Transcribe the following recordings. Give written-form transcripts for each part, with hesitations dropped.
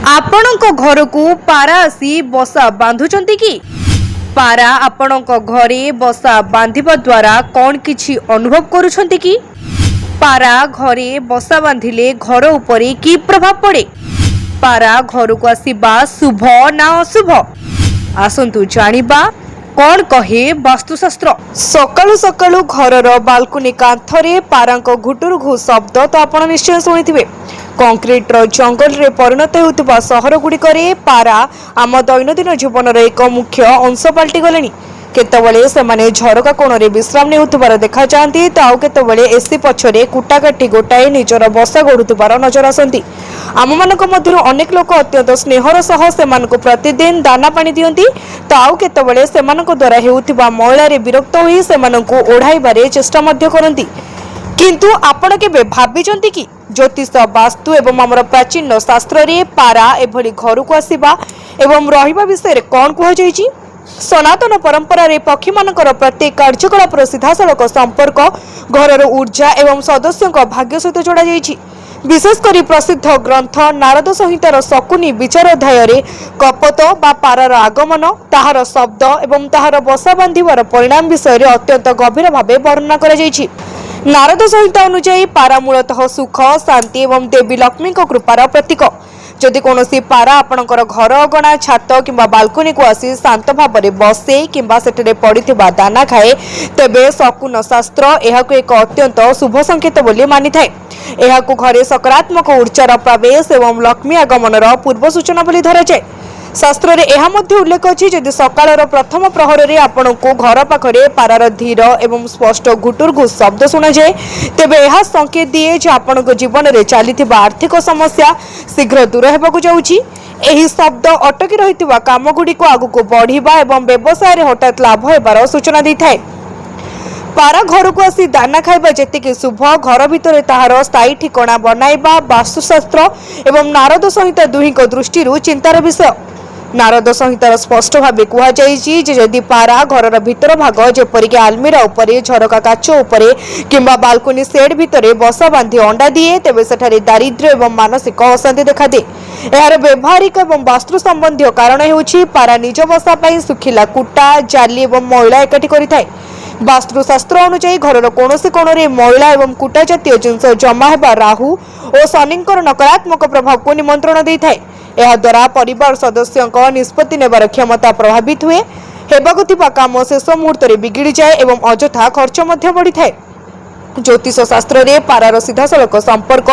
आपणक घर को पारा आसी बसा बांधुचंती कि पारा आपणक घरे बसा बांधिबा द्वारा कौन किछि अनुभव करुछंती कि पारा घरे बसा बांधिले घर उपरे की प्रभाव पड़े पारा घर को आसीबा शुभ ना अशुभ आसंतु जानिबा कौन कहे वास्तुशास्त्र। सकाळु सकाळु घरर बालकुनी कांथरे पारांक घुटुर घु शब्द तो आपण निश्चय शुणिथिबे। कंक्रीट जंगल रे परिणत होउतबा सहर गुड़िकरे पारा आम दैनंदिन जीवन एक मुख्य अंश पलटि गलेनी। केतबेले सेमाने झरका कोणरे विश्राम नेउतबार देखा जाती तो आउ केतबेले एसी पछरे कुटाकाटी गोटाए निजर बसा गढ़ुतबार नजर आसती। आम मानक मध्यरु अनेक लोक अत्यंत स्नेहर सह सेमानकु प्रतिदिन दाना पानी दियंती तो आउ केतबेले सेमानक द्वारा हेउतिबा मैलारे विरक्त होई सेमानकु ओढाइबारे चेष्टा मध्य करंती। किंतु आपण केबे भाबिचंती कि ज्योतिष वास्तु एवं आमर प्राचीन शास्त्र रे पारा एभली घर को आसीबा एवं रहिबा विषय कौन कह जायछि। सनातन परंपरा रे पक्षी मानकर प्रत्येक कार्यकलाप सीधासलख संपर्क घरर ऊर्जा एवं सदस्यों भाग्य सहित जोड़ा जायछि। विशेषकर प्रसिद्ध ग्रंथ नारद संहितार शकुनी विचाराध्याय रे कपत बा पारार आगमन ताहार शब्द एवं ताहार बसा बांधिबार परिणाम विषय अत्यंत गभीर भावे वर्णना करा जायछि। नारद संहिता अनुसार पारा मूलतः सुख शांति एवं देवी लक्ष्मी कृपार प्रतीक। जदि कौन पारा आपणकर घर अगणा छात किंबा बालकनी को आसी शांत भाव में बसे किंबा सेठरे पड़िथिबा दाना खाए तेबे शकुन शास्त्र एहाकु एक अत्यंत शुभ संकेत बोली मानि थाए। एहाकु घरे सकारात्मक ऊर्जार प्रवेश एवं लक्ष्मी आगमनर पूर्व सूचना बोली धरा जाए। शास्त्र रे एहा मध्य उल्लेख अछि जदि सकाळर प्रथम प्रहर रे आपनको घर पाखरे पारार धीर एवं स्पष्ट घुटुरघु शब्द सुना जाए तेबे एहा संकेत दिए जे आपनको जीवन रे चलीथिबा आर्थिक समस्या शीघ्र दूर हेबाकु जाउछि। एही शब्द अटकी रहिथिबा काम गुडी को आगु बढ़िबा एवं व्यवसाय रे हठात लाभ हेबार सूचना दैथाय। पारा घर को आसी दाना खाइबा जेतिके शुभ घर भितर ताहार स्थायी ठिकाना बनाइबा वास्तुशास्त्र एवं नारद संहिता दुहिक दृष्टि चिंतार विषय। नारद संहितार स्पष्ट भाव कह जदि पारा घरर भीतर भाग जेपरिक आलमीरा उपरे झरका काच उपरे किंबा बालकनी सेड भितर बसा बांधि अंडा दिए तेबे सेठारे दारिद्र्य एवं मानसिक अशांति देखा दे। यार व्यवहारिक एवं वास्तु संबंधी कारण हेउछि पारा निज बसा पई सुखिला कुटा जाली एवं मैला एकाठी करिथाय। वास्तुशास्त्र अनुसार घरर कोनोसी कोणरे मैला एवं कुटा जातीय जिनस जमा हेबा राहु और शनिंकर नकारात्मक प्रभाव को निमंत्रण देइथाय। एहा द्वारा परिवार सदस्यों निष्पत्ति नेबार क्षमता प्रभावित हुए हेबाकु थिबा काम शेष मुहूर्त रे बिगिड़ी जाए एवं अजथा खर्च मध्य बढ़ी थाए। ज्योतिष शास्त्र रे पारार सीधासलख संपर्क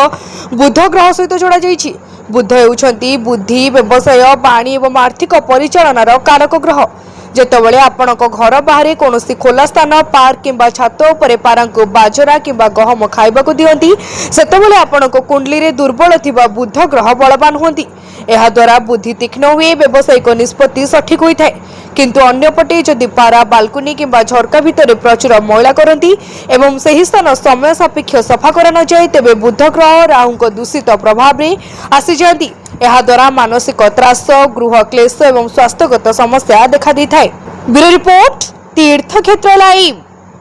बुध ग्रह सहित जोड़ा जाइछि। बुध हेउछंती बुद्धि व्यवसाय पानी एवं आर्थिक परिचालनार कारक ग्रह। जेतबेले आपणक घर बाहर कोनोसी खोला स्थान पार्क किंबा छात उपरे पारांकु बाजरा किंबा गहम खाइबाकु दियंती सेतबेले आपणक कुंडली रे दुर्बल थिबा बुध ग्रह बलवान होंती। एहा द्वारा बुद्धि तीक्ष्ण हुए व्यवसायिक निष्पत्ति सठिक होई थाए। किंतु अन्यपटे जदि पारा बालकनी किंबा झरका भितर प्रचुर मैला करती एवं सही स्थान समय सापेक्ष सफा कर न जाए तेबे बुध ग्रह राहुंक दूषित प्रभाव रे आसी जाती। एहा द्वारा मानसिक त्रास गृह क्लेश एवं स्वास्थ्यगत समस्या देखा दी थाए। ब्यूरो रिपोर्ट तीर्थक्षेत्र लाइव।